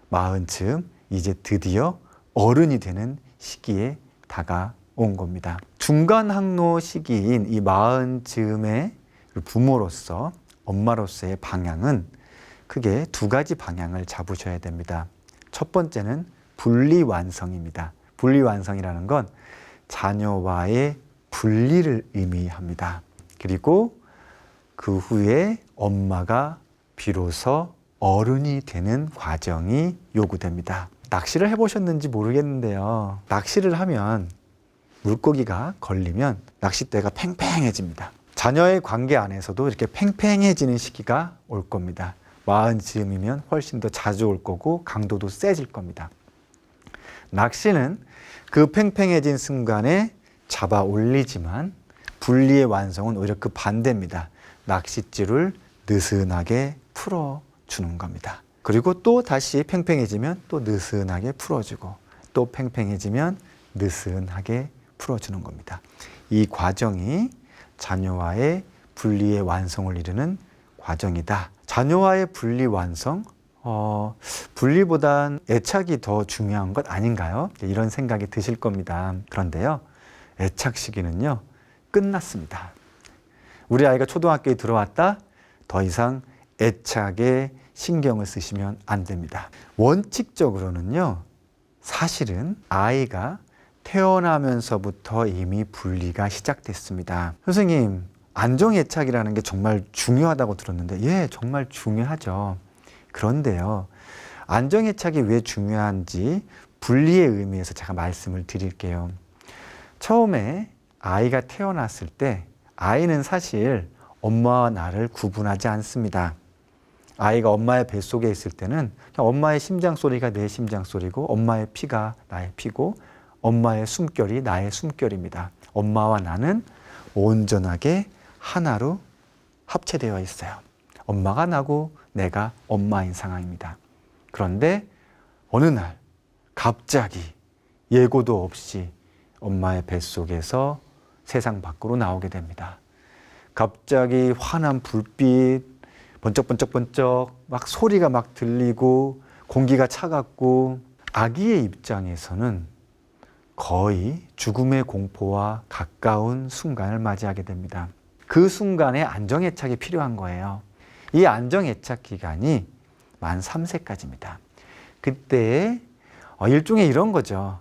마흔쯤 이제 드디어 어른이 되는 시기에 다가온 겁니다. 중간 항로 시기인 이 마흔쯤의 부모로서 엄마로서의 방향은 크게 두 가지 방향을 잡으셔야 됩니다. 첫 번째는 분리완성입니다. 분리완성이라는 건 자녀와의 분리를 의미합니다. 그리고 그 후에 엄마가 비로소 어른이 되는 과정이 요구됩니다. 낚시를 해보셨는지 모르겠는데요. 낚시를 하면 물고기가 걸리면 낚싯대가 팽팽해집니다. 자녀의 관계 안에서도 이렇게 팽팽해지는 시기가 올 겁니다. 마흔쯤이면 훨씬 더 자주 올 거고 강도도 세질 겁니다. 낚시는 그 팽팽해진 순간에 잡아 올리지만 분리의 완성은 오히려 그 반대입니다. 낚싯줄을 느슨하게 풀어주는 겁니다. 그리고 또 다시 팽팽해지면 또 느슨하게 풀어주고 또 팽팽해지면 느슨하게 풀어주는 겁니다. 이 과정이 자녀와의 분리의 완성을 이루는 과정이다. 자녀와의 분리 완성? 분리보단 애착이 더 중요한 것 아닌가요? 이런 생각이 드실 겁니다. 그런데요, 애착 시기는요, 끝났습니다. 우리 아이가 초등학교에 들어왔다? 더 이상 애착에 신경을 쓰시면 안 됩니다. 원칙적으로는요, 사실은 아이가 태어나면서부터 이미 분리가 시작됐습니다. 선생님, 안정애착이라는 게 정말 중요하다고 들었는데, 예, 정말 중요하죠. 그런데요, 안정애착이 왜 중요한지 분리의 의미에서 제가 말씀을 드릴게요. 처음에 아이가 태어났을 때 아이는 사실 엄마와 나를 구분하지 않습니다. 아이가 엄마의 뱃속에 있을 때는 그냥 엄마의 심장 소리가 내 심장 소리고 엄마의 피가 나의 피고 엄마의 숨결이 나의 숨결입니다. 엄마와 나는 온전하게 하나로 합체되어 있어요. 엄마가 나고 내가 엄마인 상황입니다. 그런데 어느 날 갑자기 예고도 없이 엄마의 뱃속에서 세상 밖으로 나오게 됩니다. 갑자기 환한 불빛, 번쩍번쩍번쩍 막 소리가 막 들리고 공기가 차갑고 아기의 입장에서는 거의 죽음의 공포와 가까운 순간을 맞이하게 됩니다. 그 순간에 안정애착이 필요한 거예요. 이 안정애착 기간이 만 3세까지입니다. 그때 일종의 이런 거죠.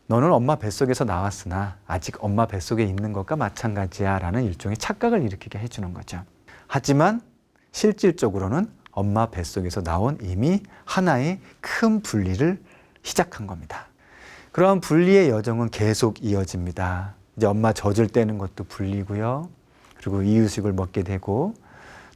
너는 엄마 뱃속에서 나왔으나 아직 엄마 뱃속에 있는 것과 마찬가지야 라는 일종의 착각을 일으키게 해주는 거죠. 하지만 실질적으로는 엄마 뱃속에서 나온 이미 하나의 큰 분리를 시작한 겁니다. 그런 분리의 여정은 계속 이어집니다. 이제 엄마 젖을 떼는 것도 분리고요. 그리고 이유식을 먹게 되고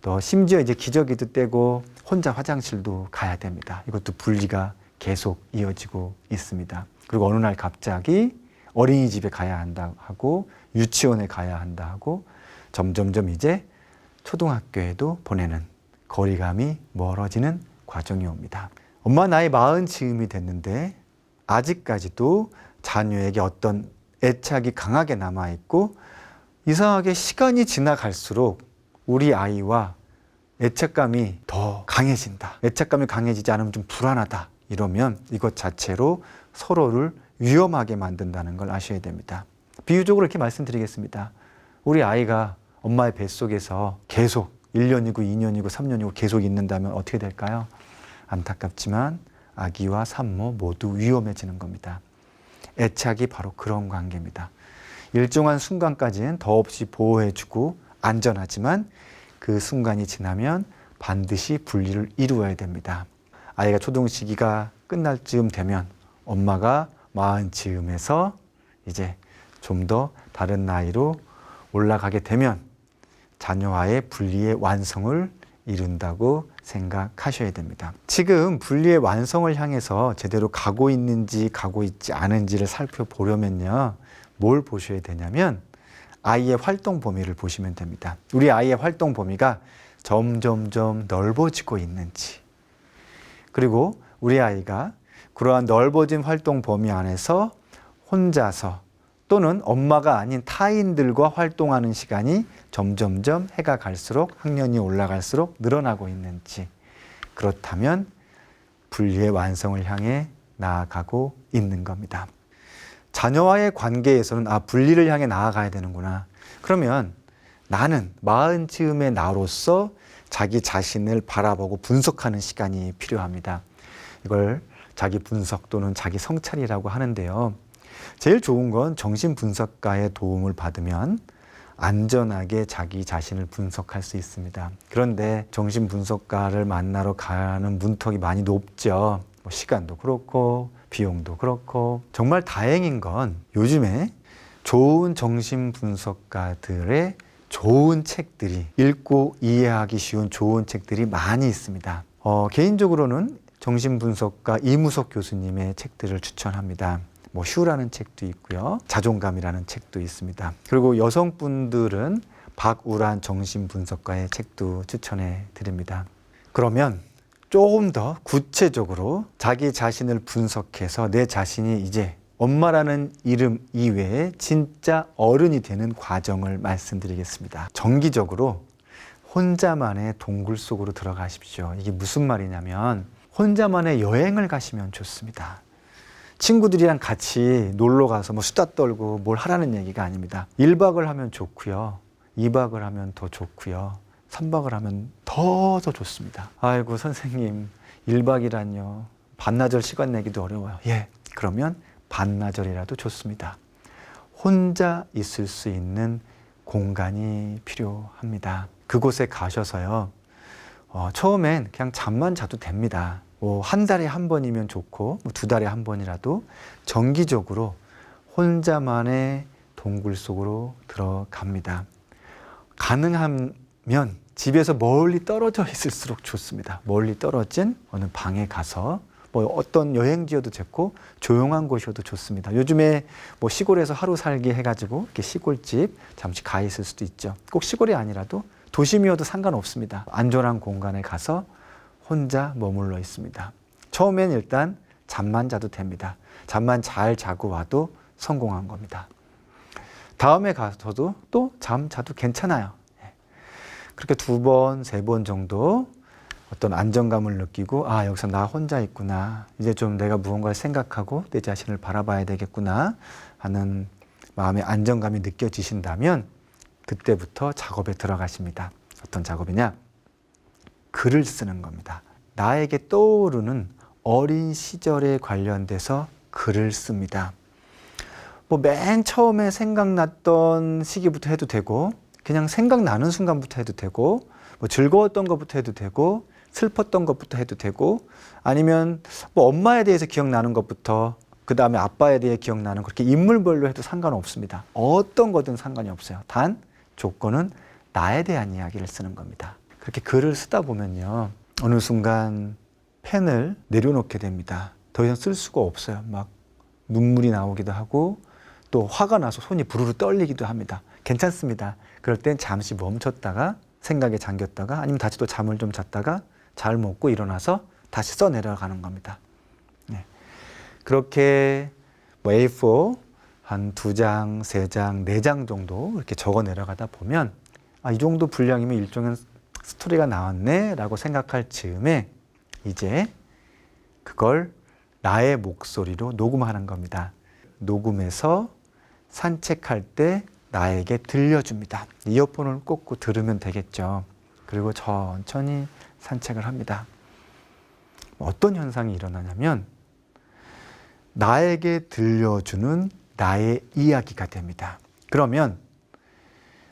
또 심지어 이제 기저귀도 떼고 혼자 화장실도 가야 됩니다. 이것도 분리가 계속 이어지고 있습니다. 그리고 어느 날 갑자기 어린이집에 가야 한다 하고 유치원에 가야 한다 하고 점점점 이제 초등학교에도 보내는 거리감이 멀어지는 과정이 옵니다. 엄마 나이 40쯤이 됐는데 아직까지도 자녀에게 어떤 애착이 강하게 남아있고 이상하게 시간이 지나갈수록 우리 아이와 애착감이 더 강해진다. 애착감이 강해지지 않으면 좀 불안하다. 이러면 이것 자체로 서로를 위험하게 만든다는 걸 아셔야 됩니다. 비유적으로 이렇게 말씀드리겠습니다. 우리 아이가 엄마의 뱃속에서 계속 1년이고 2년이고 3년이고 계속 있는다면 어떻게 될까요? 안타깝지만 아기와 산모 모두 위험해지는 겁니다. 애착이 바로 그런 관계입니다. 일정한 순간까지는 더없이 보호해주고 안전하지만 그 순간이 지나면 반드시 분리를 이루어야 됩니다. 아이가 초등 시기가 끝날 즈음 되면 엄마가 40즈음에서 이제 좀 더 다른 나이로 올라가게 되면 자녀와의 분리의 완성을 이룬다고 생각하셔야 됩니다. 지금 분리의 완성을 향해서 제대로 가고 있는지 가고 있지 않은지를 살펴보려면요. 뭘 보셔야 되냐면 아이의 활동 범위를 보시면 됩니다. 우리 아이의 활동 범위가 점점점 넓어지고 있는지 그리고 우리 아이가 그러한 넓어진 활동 범위 안에서 혼자서 또는 엄마가 아닌 타인들과 활동하는 시간이 점점점 해가 갈수록 학년이 올라갈수록 늘어나고 있는지 그렇다면 분리의 완성을 향해 나아가고 있는 겁니다. 자녀와의 관계에서는 분리를 향해 나아가야 되는구나. 그러면 나는 마흔 즈음의 나로서 자기 자신을 바라보고 분석하는 시간이 필요합니다. 이걸 자기 분석 또는 자기 성찰이라고 하는데요. 제일 좋은 건 정신분석가의 도움을 받으면 안전하게 자기 자신을 분석할 수 있습니다. 그런데 정신분석가를 만나러 가는 문턱이 많이 높죠. 시간도 그렇고 비용도 그렇고. 정말 다행인 건 요즘에 좋은 정신분석가들의 좋은 책들이, 읽고 이해하기 쉬운 좋은 책들이 많이 있습니다. 개인적으로는 정신분석가 이무석 교수님의 책들을 추천합니다. 휴라는 책도 있고요. 자존감이라는 책도 있습니다. 그리고 여성분들은 박우란 정신분석가의 책도 추천해 드립니다. 그러면 조금 더 구체적으로 자기 자신을 분석해서 내 자신이 이제 엄마라는 이름 이외에 진짜 어른이 되는 과정을 말씀드리겠습니다. 정기적으로 혼자만의 동굴 속으로 들어가십시오. 이게 무슨 말이냐면 혼자만의 여행을 가시면 좋습니다. 친구들이랑 같이 놀러 가서 수다 떨고 뭘 하라는 얘기가 아닙니다. 1박을 하면 좋고요. 2박을 하면 더 좋고요. 3박을 하면 더 좋습니다. 아이고 선생님 1박이란요. 반나절 시간 내기도 어려워요. 예, 그러면 반나절이라도 좋습니다. 혼자 있을 수 있는 공간이 필요합니다. 그곳에 가셔서요. 처음엔 그냥 잠만 자도 됩니다. 한 달에 한 번이면 좋고 2달에 한 번이라도 정기적으로 혼자만의 동굴 속으로 들어갑니다. 가능하면 집에서 멀리 떨어져 있을수록 좋습니다. 멀리 떨어진 어느 방에 가서 어떤 여행지여도 좋고 조용한 곳이어도 좋습니다. 요즘에 시골에서 하루 살기 해가지고 이렇게 시골집 잠시 가 있을 수도 있죠. 꼭 시골이 아니라도 도심이어도 상관없습니다. 안전한 공간에 가서 혼자 머물러 있습니다. 처음엔 일단 잠만 자도 됩니다. 잠만 잘 자고 와도 성공한 겁니다. 다음에 가서도 또 잠 자도 괜찮아요. 그렇게 2번, 3번 정도 어떤 안정감을 느끼고 여기서 나 혼자 있구나. 이제 좀 내가 무언가를 생각하고 내 자신을 바라봐야 되겠구나 하는 마음의 안정감이 느껴지신다면 그때부터 작업에 들어가십니다. 어떤 작업이냐? 글을 쓰는 겁니다. 나에게 떠오르는 어린 시절에 관련돼서 글을 씁니다. 맨 처음에 생각났던 시기부터 해도 되고 그냥 생각나는 순간부터 해도 되고 즐거웠던 것부터 해도 되고 슬펐던 것부터 해도 되고 아니면 엄마에 대해서 기억나는 것부터 그 다음에 아빠에 대해 기억나는 그렇게 인물별로 해도 상관없습니다. 어떤 거든 상관이 없어요. 단 조건은 나에 대한 이야기를 쓰는 겁니다. 그렇게 글을 쓰다 보면요. 어느 순간 펜을 내려놓게 됩니다. 더 이상 쓸 수가 없어요. 막 눈물이 나오기도 하고 또 화가 나서 손이 부르르 떨리기도 합니다. 괜찮습니다. 그럴 땐 잠시 멈췄다가 생각에 잠겼다가 아니면 다시 또 잠을 좀 잤다가 잘 먹고 일어나서 다시 써 내려가는 겁니다. 네. 그렇게 A4 한 2장, 3장, 4장 정도 이렇게 적어 내려가다 보면 이 정도 분량이면 일종의 스토리가 나왔네 라고 생각할 즈음에 이제 그걸 나의 목소리로 녹음하는 겁니다. 녹음해서 산책할 때 나에게 들려줍니다. 이어폰을 꽂고 들으면 되겠죠. 그리고 천천히 산책을 합니다. 어떤 현상이 일어나냐면 나에게 들려주는 나의 이야기가 됩니다. 그러면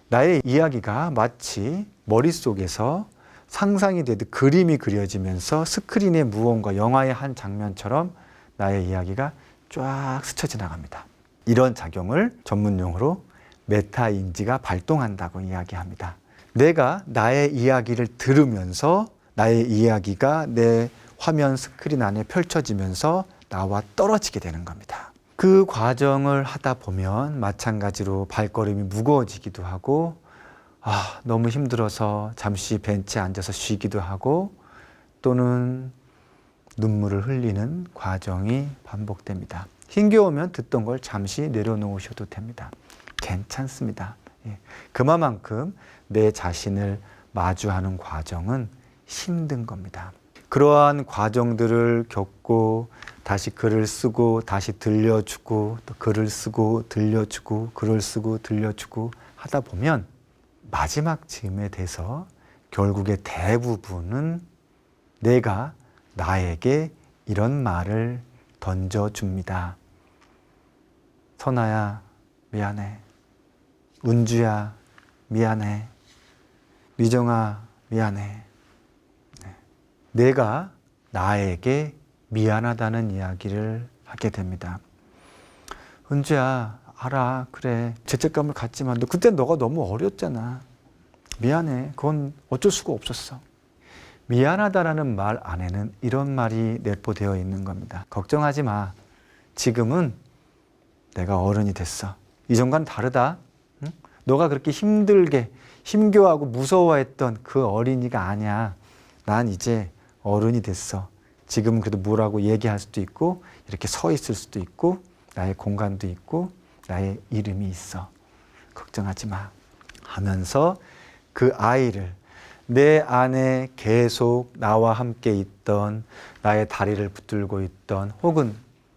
나의 이야기가 마치 머릿속에서 상상이 되듯 그림이 그려지면서 스크린에 무언가 영화의 한 장면처럼 나의 이야기가 쫙 스쳐 지나갑니다. 이런 작용을 전문용어로 메타인지가 발동한다고 이야기합니다. 내가 나의 이야기를 들으면서 나의 이야기가 내 화면 스크린 안에 펼쳐지면서 나와 떨어지게 되는 겁니다. 그 과정을 하다 보면 마찬가지로 발걸음이 무거워지기도 하고 너무 힘들어서 잠시 벤치에 앉아서 쉬기도 하고 또는 눈물을 흘리는 과정이 반복됩니다. 힘겨우면 듣던 걸 잠시 내려놓으셔도 됩니다. 괜찮습니다. 그만큼 내 자신을 마주하는 과정은 힘든 겁니다. 그러한 과정들을 겪고 다시 글을 쓰고 다시 들려주고 또 글을 쓰고 들려주고 글을 쓰고 들려주고 하다 보면 마지막 즈음에 돼서 결국에 대부분은 내가 나에게 이런 말을 던져줍니다. 선아야, 미안해. 은주야, 미안해. 미정아, 미안해. 내가 나에게 미안하다는 이야기를 하게 됩니다. 은주야, 알아. 그래. 죄책감을 갖지만 그때 너가 너무 어렸잖아. 미안해. 그건 어쩔 수가 없었어. 미안하다라는 말 안에는 이런 말이 내포되어 있는 겁니다. 걱정하지 마. 지금은 내가 어른이 됐어. 이전과는 다르다. 응? 너가 그렇게 힘들게 힘겨워하고 무서워했던 그 어린이가 아니야. 난 이제 어른이 됐어. 지금은 그래도 뭐라고 얘기할 수도 있고 이렇게 서 있을 수도 있고 나의 공간도 있고 나의 이름이 있어. 걱정하지 마. 하면서 그 아이를 내 안에 계속 나와 함께 있던 나의 다리를 붙들고 있던 혹은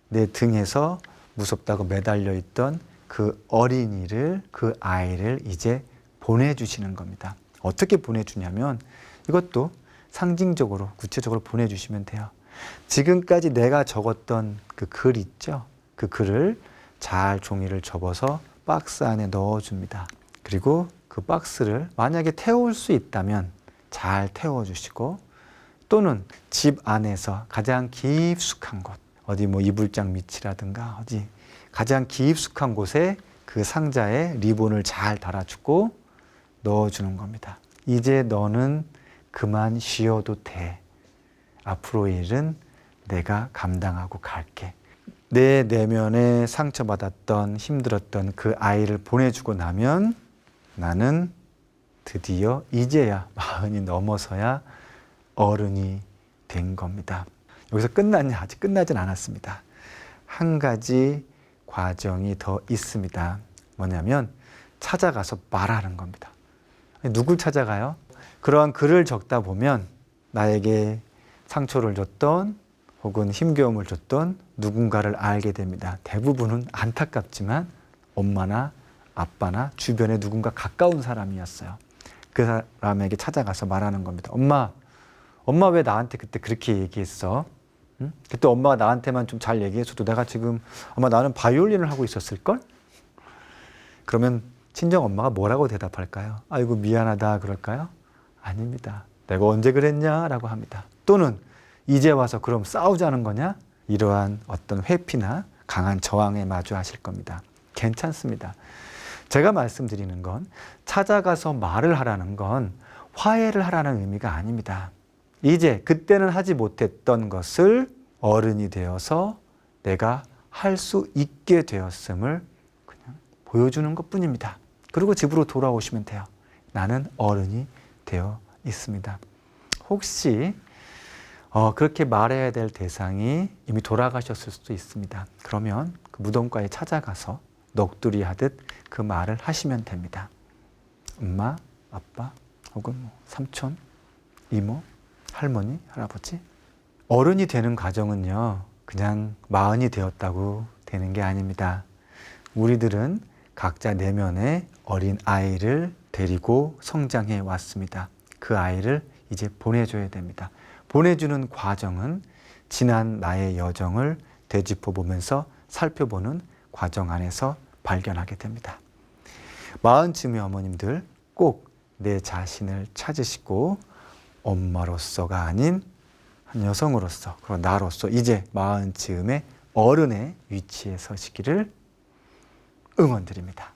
내 등에서 무섭다고 매달려 있던 그 어린이를 그 아이를 이제 보내주시는 겁니다. 어떻게 보내주냐면 이것도 상징적으로 구체적으로 보내주시면 돼요. 지금까지 내가 적었던 그 글 있죠? 그 글을 잘 종이를 접어서 박스 안에 넣어줍니다. 그리고 그 박스를 만약에 태울 수 있다면 잘 태워주시고 또는 집 안에서 가장 깊숙한 곳 어디 뭐 이불장 밑이라든가 어디 가장 깊숙한 곳에 그 상자에 리본을 잘 달아주고 넣어주는 겁니다. 이제 너는 그만 쉬어도 돼. 앞으로의 일은 내가 감당하고 갈게. 내 내면에 상처받았던 힘들었던 그 아이를 보내주고 나면 나는 드디어 이제야 40이 넘어서야 어른이 된 겁니다. 여기서 끝났냐? 아직 끝나진 않았습니다. 한 가지 과정이 더 있습니다. 뭐냐면 찾아가서 말하는 겁니다. 누굴 찾아가요? 그러한 글을 적다 보면 나에게 상처를 줬던 혹은 힘겨움을 줬던 누군가를 알게 됩니다. 대부분은 안타깝지만 엄마나 아빠나 주변에 누군가 가까운 사람이었어요. 그 사람에게 찾아가서 말하는 겁니다. 엄마 왜 나한테 그때 그렇게 얘기했어? 응? 그때 엄마가 나한테만 좀 잘 얘기했어도 내가 지금 아마 나는 바이올린을 하고 있었을걸? 그러면 친정 엄마가 뭐라고 대답할까요? 아이고 미안하다 그럴까요? 아닙니다. 내가 언제 그랬냐? 라고 합니다. 또는 이제 와서 그럼 싸우자는 거냐? 이러한 어떤 회피나 강한 저항에 마주하실 겁니다. 괜찮습니다. 제가 말씀드리는 건 찾아가서 말을 하라는 건 화해를 하라는 의미가 아닙니다. 이제 그때는 하지 못했던 것을 어른이 되어서 내가 할 수 있게 되었음을 그냥 보여주는 것뿐입니다. 그리고 집으로 돌아오시면 돼요. 나는 어른이 되어 있습니다. 혹시 그렇게 말해야 될 대상이 이미 돌아가셨을 수도 있습니다. 그러면 그 무덤가에 찾아가서 넋두리 하듯 그 말을 하시면 됩니다. 엄마, 아빠, 혹은 삼촌, 이모, 할머니, 할아버지. 어른이 되는 과정은요, 그냥 40이 되었다고 되는 게 아닙니다. 우리들은 각자 내면의 어린 아이를 데리고 성장해 왔습니다. 그 아이를 이제 보내줘야 됩니다. 보내주는 과정은 지난 나의 여정을 되짚어 보면서 살펴보는 과정 안에서 발견하게 됩니다. 40쯤의 어머님들 꼭 내 자신을 찾으시고 엄마로서가 아닌 한 여성으로서 그리고 나로서 이제 40쯤의 어른의 위치에 서시기를 응원드립니다.